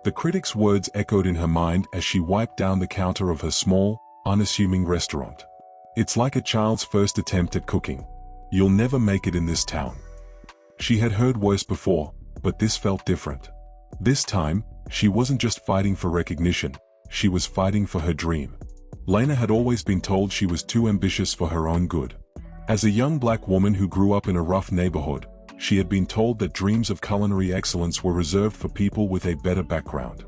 The critic's words echoed in her mind as she wiped down the counter of her small, unassuming restaurant. "It's like a child's first attempt at cooking. You'll never make it in this town." She had heard worse before, but this felt different. This time, she wasn't just fighting for recognition, she was fighting for her dream. Lena had always been told she was too ambitious for her own good. As a young black woman who grew up in a rough neighborhood, she had been told that dreams of culinary excellence were reserved for people with a better background.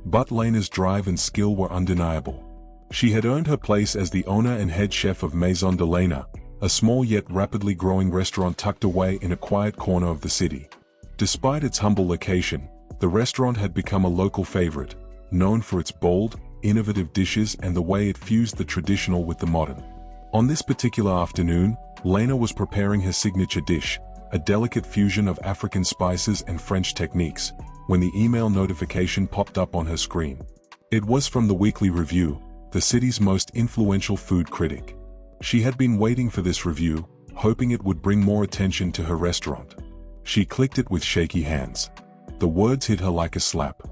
But Lena's drive and skill were undeniable. She had earned her place as the owner and head chef of Maison de Lena, a small yet rapidly growing restaurant tucked away in a quiet corner of the city. Despite its humble location, the restaurant had become a local favorite, known for its bold, innovative dishes and the way it fused the traditional with the modern. On this particular afternoon, Lena was preparing her signature dish, a delicate fusion of African spices and French techniques, when the email notification popped up on her screen. It was from the Weekly Review, the city's most influential food critic. She had been waiting for this review, hoping it would bring more attention to her restaurant. She clicked it with shaky hands. The words hit her like a slap.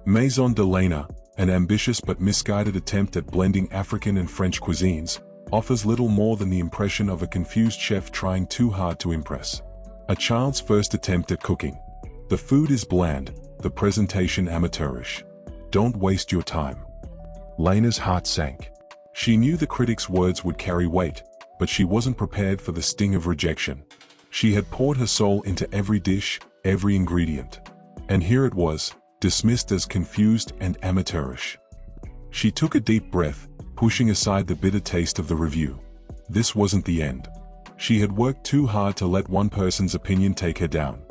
Maison de Lena, an ambitious but misguided attempt at blending African and French cuisines, offers little more than the impression of a confused chef trying too hard to impress. A child's first attempt at cooking. The food is bland, the presentation amateurish. Don't waste your time. Lena's heart sank. She knew the critic's words would carry weight, but she wasn't prepared for the sting of rejection. She had poured her soul into every dish, every ingredient. And here it was, dismissed as confused and amateurish. She took a deep breath, pushing aside the bitter taste of the review. This wasn't the end. She had worked too hard to let one person's opinion take her down.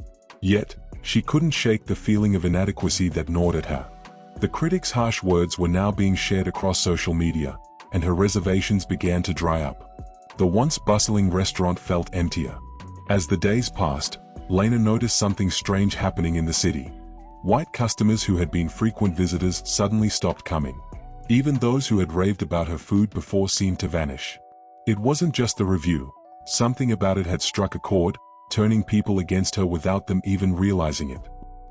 Yet, she couldn't shake the feeling of inadequacy that gnawed at her. The critic's harsh words were now being shared across social media, and her reservations began to dry up. The once bustling restaurant felt emptier. As the days passed, Lena noticed something strange happening in the city. White customers who had been frequent visitors suddenly stopped coming. Even those who had raved about her food before seemed to vanish. It wasn't just the review. Something about it had struck a chord, turning people against her without them even realizing it.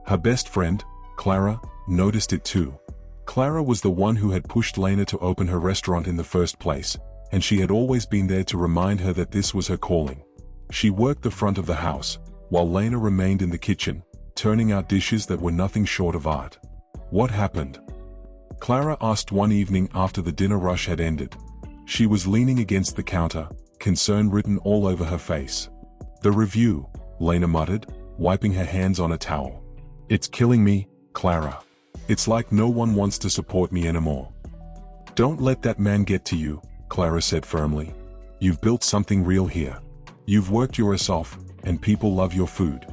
Her best friend, Clara, noticed it too. Clara was the one who had pushed Lena to open her restaurant in the first place, and she had always been there to remind her that this was her calling. She worked the front of the house, while Lena remained in the kitchen, turning out dishes that were nothing short of art. What happened? Clara asked one evening after the dinner rush had ended. She was leaning against the counter, concern written all over her face. "The review," Lena muttered, wiping her hands on a towel. "It's killing me, Clara. It's like no one wants to support me anymore." "Don't let that man get to you," Clara said firmly. "You've built something real here. You've worked your ass off, and people love your food.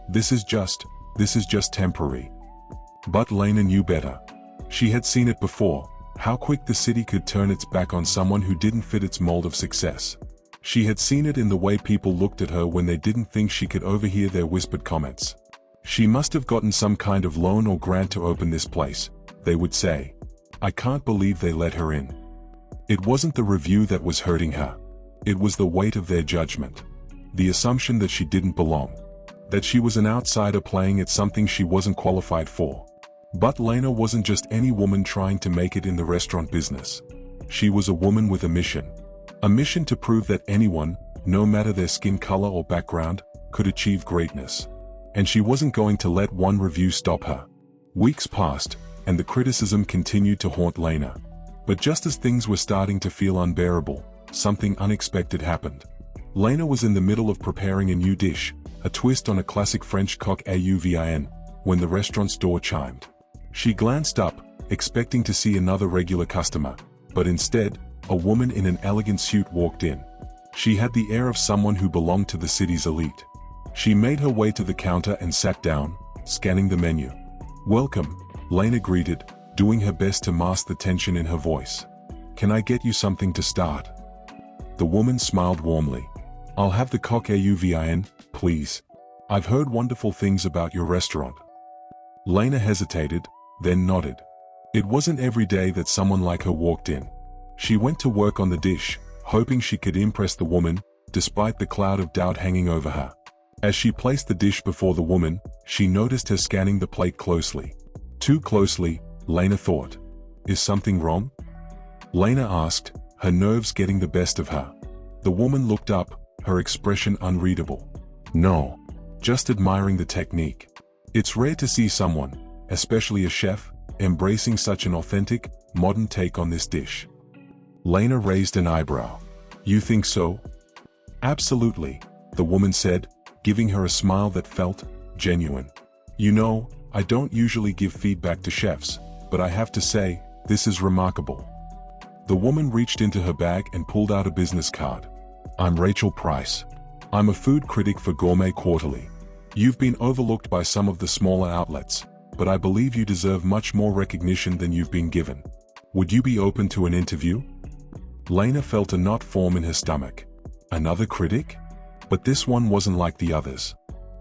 This is just temporary." But Lena knew better. She had seen it before, how quick the city could turn its back on someone who didn't fit its mold of success. She had seen it in the way people looked at her when they didn't think she could overhear their whispered comments. "She must have gotten some kind of loan or grant to open this place," they would say. "I can't believe they let her in." It wasn't the review that was hurting her. It was the weight of their judgment. The assumption that she didn't belong. That she was an outsider playing at something she wasn't qualified for. But Lena wasn't just any woman trying to make it in the restaurant business. She was a woman with a mission. A mission to prove that anyone, no matter their skin color or background, could achieve greatness. And she wasn't going to let one review stop her. Weeks passed, and the criticism continued to haunt Lena. But just as things were starting to feel unbearable, something unexpected happened. Lena was in the middle of preparing a new dish, a twist on a classic French coq au vin, when the restaurant's door chimed. She glanced up, expecting to see another regular customer, but instead, a woman in an elegant suit walked in. She had the air of someone who belonged to the city's elite. She made her way to the counter and sat down, scanning the menu. "Welcome," Lena greeted, doing her best to mask the tension in her voice. "Can I get you something to start?" The woman smiled warmly. "I'll have the coq au vin, please. I've heard wonderful things about your restaurant." Lena hesitated, then nodded. It wasn't every day that someone like her walked in. She went to work on the dish, hoping she could impress the woman, despite the cloud of doubt hanging over her. As she placed the dish before the woman, she noticed her scanning the plate closely. Too closely, Lena thought. Is something wrong? Lena asked, her nerves getting the best of her. The woman looked up, her expression unreadable. No. Just admiring the technique. It's rare to see someone, especially a chef, embracing such an authentic, modern take on this dish. Lena raised an eyebrow. You think so? Absolutely, the woman said, giving her a smile that felt genuine. You know, I don't usually give feedback to chefs, but I have to say, this is remarkable. The woman reached into her bag and pulled out a business card. I'm Rachel Price. I'm a food critic for Gourmet Quarterly. You've been overlooked by some of the smaller outlets, but I believe you deserve much more recognition than you've been given. Would you be open to an interview? Lena felt a knot form in her stomach. Another critic? But this one wasn't like the others.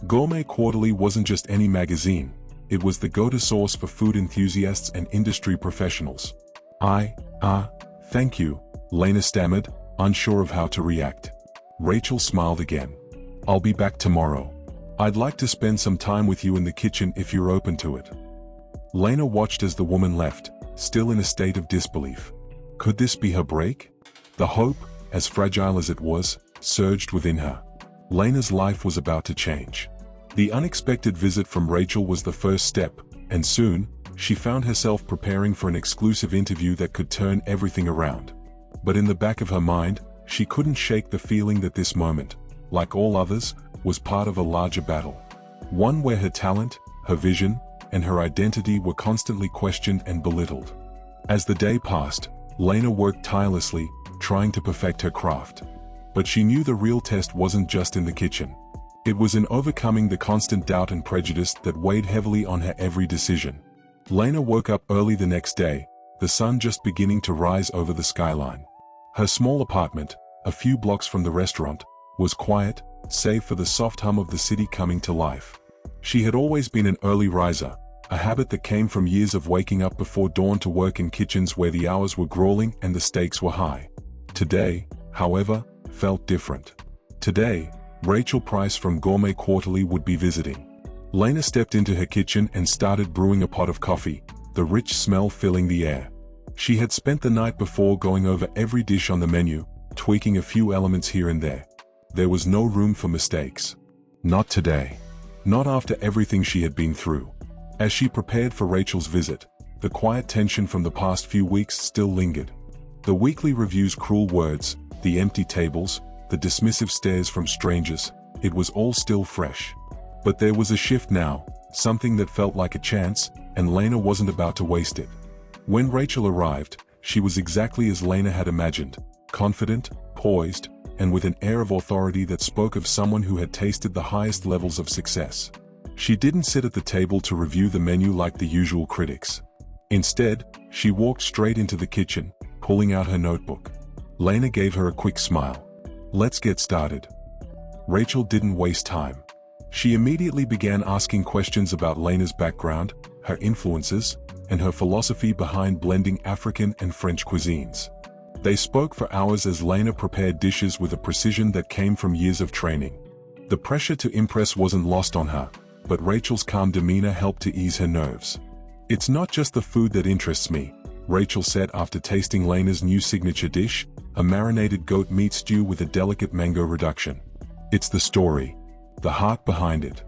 Gourmet Quarterly wasn't just any magazine, it was the go-to source for food enthusiasts and industry professionals. Thank you, Lena stammered, unsure of how to react. Rachel smiled again. I'll be back tomorrow. I'd like to spend some time with you in the kitchen if you're open to it. Lena watched as the woman left, still in a state of disbelief. Could this be her break? The hope, as fragile as it was, surged within her. Lena's life was about to change. The unexpected visit from Rachel was the first step, and soon, she found herself preparing for an exclusive interview that could turn everything around. But in the back of her mind, she couldn't shake the feeling that this moment, like all others, was part of a larger battle. One where her talent, her vision, and her identity were constantly questioned and belittled. As the day passed, Lena worked tirelessly, trying to perfect her craft. But she knew the real test wasn't just in the kitchen. It was in overcoming the constant doubt and prejudice that weighed heavily on her every decision. Lena woke up early the next day, the sun just beginning to rise over the skyline. Her small apartment, a few blocks from the restaurant, was quiet, save for the soft hum of the city coming to life. She had always been an early riser, a habit that came from years of waking up before dawn to work in kitchens where the hours were grueling and the stakes were high. Today, however, felt different. Today, Rachel Price from Gourmet Quarterly would be visiting. Lena stepped into her kitchen and started brewing a pot of coffee, the rich smell filling the air. She had spent the night before going over every dish on the menu, tweaking a few elements here and there. There was no room for mistakes. Not today. Not after everything she had been through. As she prepared for Rachel's visit, the quiet tension from the past few weeks still lingered. The weekly review's cruel words, the empty tables, the dismissive stares from strangers, it was all still fresh. But there was a shift now, something that felt like a chance, and Lena wasn't about to waste it. When Rachel arrived, she was exactly as Lena had imagined, confident, poised, and with an air of authority that spoke of someone who had tasted the highest levels of success. She didn't sit at the table to review the menu like the usual critics. Instead, she walked straight into the kitchen, pulling out her notebook. Lena gave her a quick smile. Let's get started. Rachel didn't waste time. She immediately began asking questions about Lena's background, her influences, and her philosophy behind blending African and French cuisines. They spoke for hours as Lena prepared dishes with a precision that came from years of training. The pressure to impress wasn't lost on her, but Rachel's calm demeanor helped to ease her nerves. It's not just the food that interests me, Rachel said after tasting Lena's new signature dish, a marinated goat meat stew with a delicate mango reduction. It's the story. The heart behind it.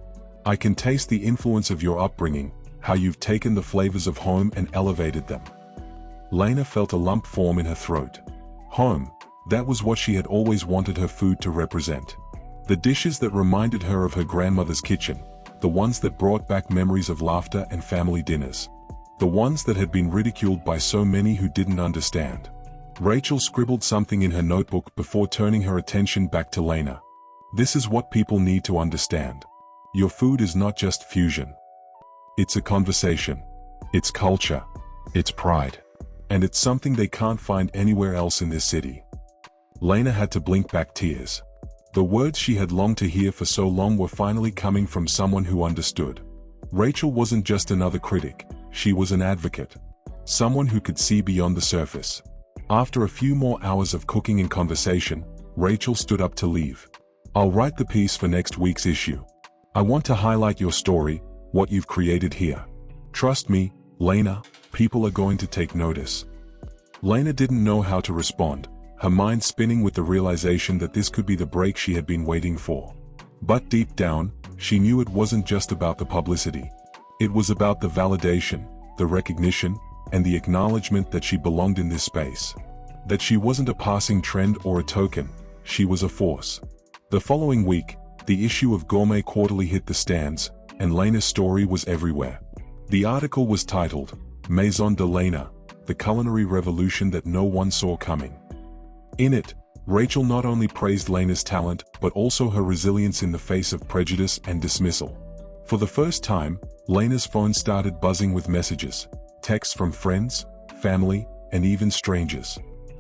I can taste the influence of your upbringing, how you've taken the flavors of home and elevated them. Lena felt a lump form in her throat. Home, that was what she had always wanted her food to represent. The dishes that reminded her of her grandmother's kitchen, the ones that brought back memories of laughter and family dinners. The ones that had been ridiculed by so many who didn't understand. Rachel scribbled something in her notebook before turning her attention back to Lena. This is what people need to understand. Your food is not just fusion. It's a conversation. It's culture. It's pride. And it's something they can't find anywhere else in this city. Lena had to blink back tears. The words she had longed to hear for so long were finally coming from someone who understood. Rachel wasn't just another critic, she was an advocate. Someone who could see beyond the surface. After a few more hours of cooking and conversation, Rachel stood up to leave. I'll write the piece for next week's issue. I want to highlight your story, what you've created here. Trust me, Lena, people are going to take notice. Lena didn't know how to respond, her mind spinning with the realization that this could be the break she had been waiting for. But deep down, she knew it wasn't just about the publicity. It was about the validation, the recognition, and the acknowledgement that she belonged in this space. That she wasn't a passing trend or a token, she was a force. The following week, the issue of Gourmet Quarterly hit the stands, and Lena's story was everywhere. The article was titled, Maison de Lena, the culinary revolution that no one saw coming. In it, Rachel not only praised Lena's talent but also her resilience in the face of prejudice and dismissal. For the first time, Lena's phone started buzzing with messages, texts from friends, family, and even strangers.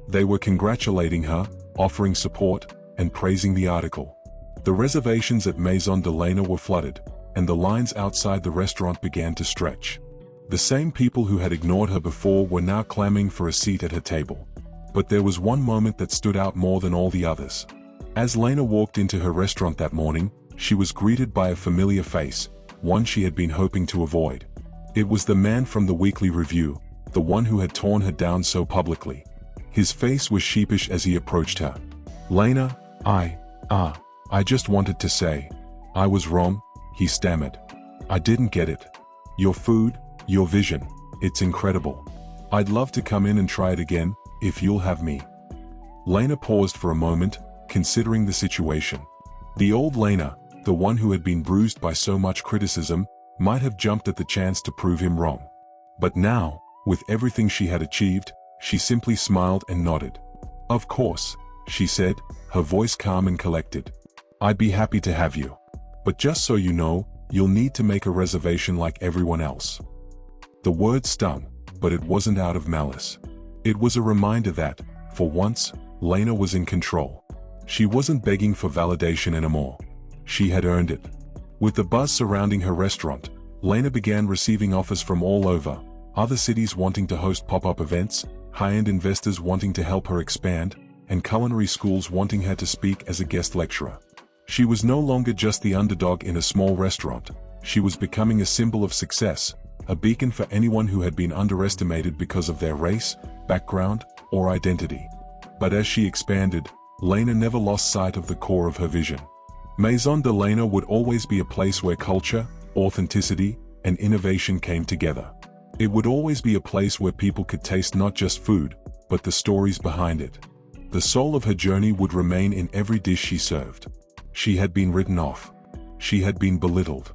They were congratulating her, offering support, and praising the article. The reservations at Maison de Lena were flooded, and the lines outside the restaurant began to stretch. The same people who had ignored her before were now clamoring for a seat at her table. But there was one moment that stood out more than all the others. As Lena walked into her restaurant that morning, she was greeted by a familiar face, one she had been hoping to avoid. It was the man from the weekly review, the one who had torn her down so publicly. His face was sheepish as he approached her. "Lena, I just wanted to say, I was wrong," he stammered. "I didn't get it. Your food, your vision, it's incredible. I'd love to come in and try it again, if you'll have me." Lena paused for a moment, considering the situation. The old Lena, the one who had been bruised by so much criticism, might have jumped at the chance to prove him wrong. But now, with everything she had achieved, she simply smiled and nodded. "Of course," she said, her voice calm and collected. "I'd be happy to have you. But just so you know, you'll need to make a reservation like everyone else." The word stung, but it wasn't out of malice. It was a reminder that, for once, Lena was in control. She wasn't begging for validation anymore. She had earned it. With the buzz surrounding her restaurant, Lena began receiving offers from all over, other cities wanting to host pop-up events, high-end investors wanting to help her expand, and culinary schools wanting her to speak as a guest lecturer. She was no longer just the underdog in a small restaurant. She was becoming a symbol of success, a beacon for anyone who had been underestimated because of their race, background, or identity. But as she expanded, Lena never lost sight of the core of her vision. Maison de Lena would always be a place where culture, authenticity, and innovation came together. It would always be a place where people could taste not just food, but the stories behind it. The soul of her journey would remain in every dish she served. She had been written off. She had been belittled.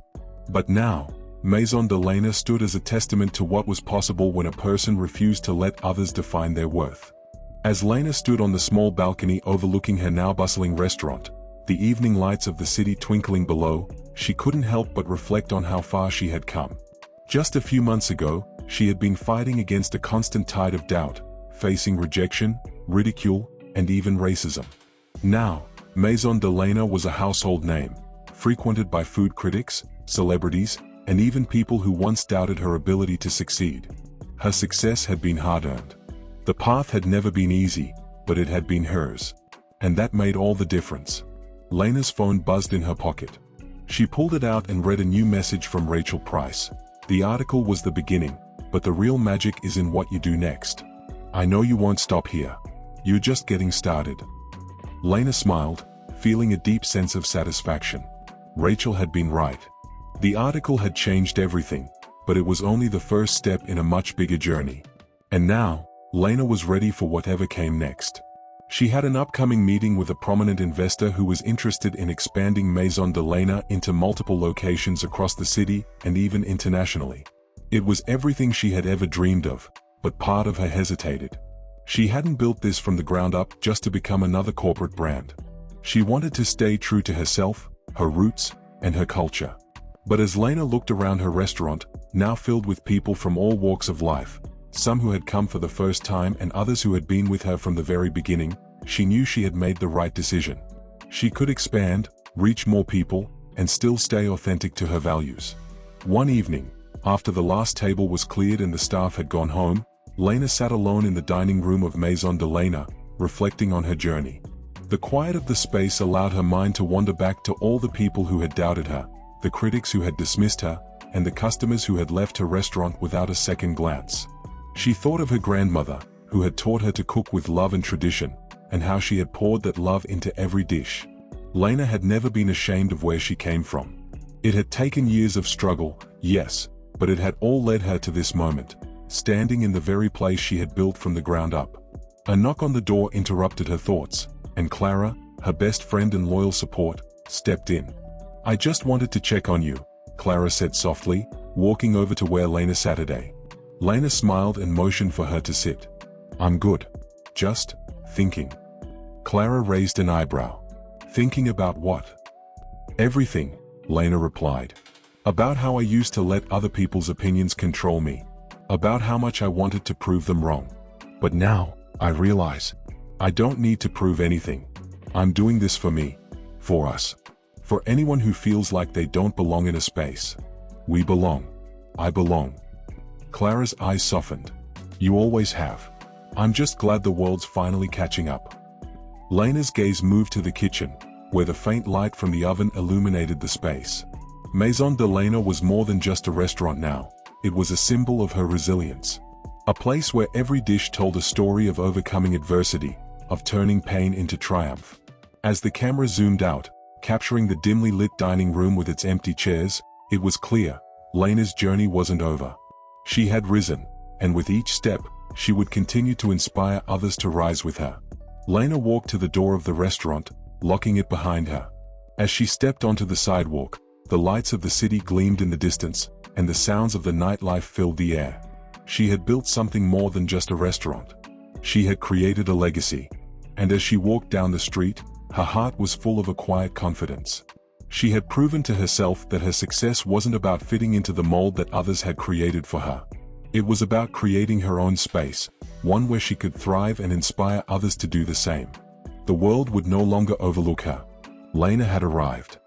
But now, Maison de Lena stood as a testament to what was possible when a person refused to let others define their worth. As Lena stood on the small balcony overlooking her now bustling restaurant, the evening lights of the city twinkling below, she couldn't help but reflect on how far she had come. Just a few months ago, she had been fighting against a constant tide of doubt, facing rejection, ridicule, and even racism. Now, Maison de Lena was a household name, frequented by food critics, celebrities, and even people who once doubted her ability to succeed. Her success had been hard-earned. The path had never been easy, but it had been hers. And that made all the difference. Lena's phone buzzed in her pocket. She pulled it out and read a new message from Rachel Price. The article was the beginning, but the real magic is in what you do next. "I know you won't stop here. You're just getting started." Lena smiled, feeling a deep sense of satisfaction. Rachel had been right. The article had changed everything, but it was only the first step in a much bigger journey. And now, Lena was ready for whatever came next. She had an upcoming meeting with a prominent investor who was interested in expanding Maison de Lena into multiple locations across the city and even internationally. It was everything she had ever dreamed of, but part of her hesitated. She hadn't built this from the ground up just to become another corporate brand. She wanted to stay true to herself, her roots, and her culture. But as Lena looked around her restaurant, now filled with people from all walks of life, some who had come for the first time and others who had been with her from the very beginning, she knew she had made the right decision. She could expand, reach more people, and still stay authentic to her values. One evening, after the last table was cleared and the staff had gone home, Lena sat alone in the dining room of Maison de Lena, reflecting on her journey. The quiet of the space allowed her mind to wander back to all the people who had doubted her, the critics who had dismissed her, and the customers who had left her restaurant without a second glance. She thought of her grandmother, who had taught her to cook with love and tradition, and how she had poured that love into every dish. Lena had never been ashamed of where she came from. It had taken years of struggle, yes, but it had all led her to this moment, standing in the very place she had built from the ground up. A knock on the door interrupted her thoughts, and Clara, her best friend and loyal support, stepped in. "I just wanted to check on you," Clara said softly, walking over to where Lena sat. Lena smiled and motioned for her to sit. "I'm good. Just thinking." Clara raised an eyebrow. "Thinking about what?" "Everything," Lena replied. "About how I used to let other people's opinions control me. About how much I wanted to prove them wrong. But now, I realize, I don't need to prove anything. I'm doing this for me. For us. For anyone who feels like they don't belong in a space. We belong. I belong." Clara's eyes softened. "You always have. I'm just glad the world's finally catching up." Lena's gaze moved to the kitchen, where the faint light from the oven illuminated the space. Maison de Lena was more than just a restaurant now. It was a symbol of her resilience. A place where every dish told a story of overcoming adversity, of turning pain into triumph. As the camera zoomed out, capturing the dimly lit dining room with its empty chairs, it was clear, Lena's journey wasn't over. She had risen, and with each step, she would continue to inspire others to rise with her. Lena walked to the door of the restaurant, locking it behind her. As she stepped onto the sidewalk, the lights of the city gleamed in the distance, and the sounds of the nightlife filled the air. She had built something more than just a restaurant. She had created a legacy. And as she walked down the street, her heart was full of a quiet confidence. She had proven to herself that her success wasn't about fitting into the mold that others had created for her. It was about creating her own space, one where she could thrive and inspire others to do the same. The world would no longer overlook her. Lena had arrived.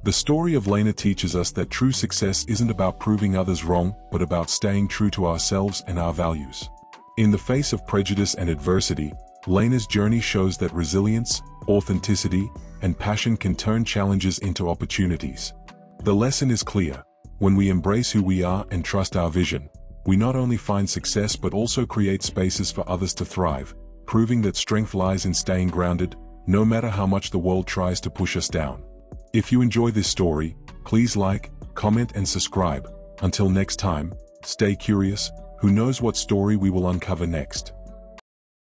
The story of Lena teaches us that true success isn't about proving others wrong, but about staying true to ourselves and our values. In the face of prejudice and adversity, Lena's journey shows that resilience, authenticity, and passion can turn challenges into opportunities. The lesson is clear. When we embrace who we are and trust our vision, we not only find success but also create spaces for others to thrive, proving that strength lies in staying grounded, no matter how much the world tries to push us down. If you enjoy this story, please like, comment and subscribe. Until next time, stay curious, who knows what story we will uncover next.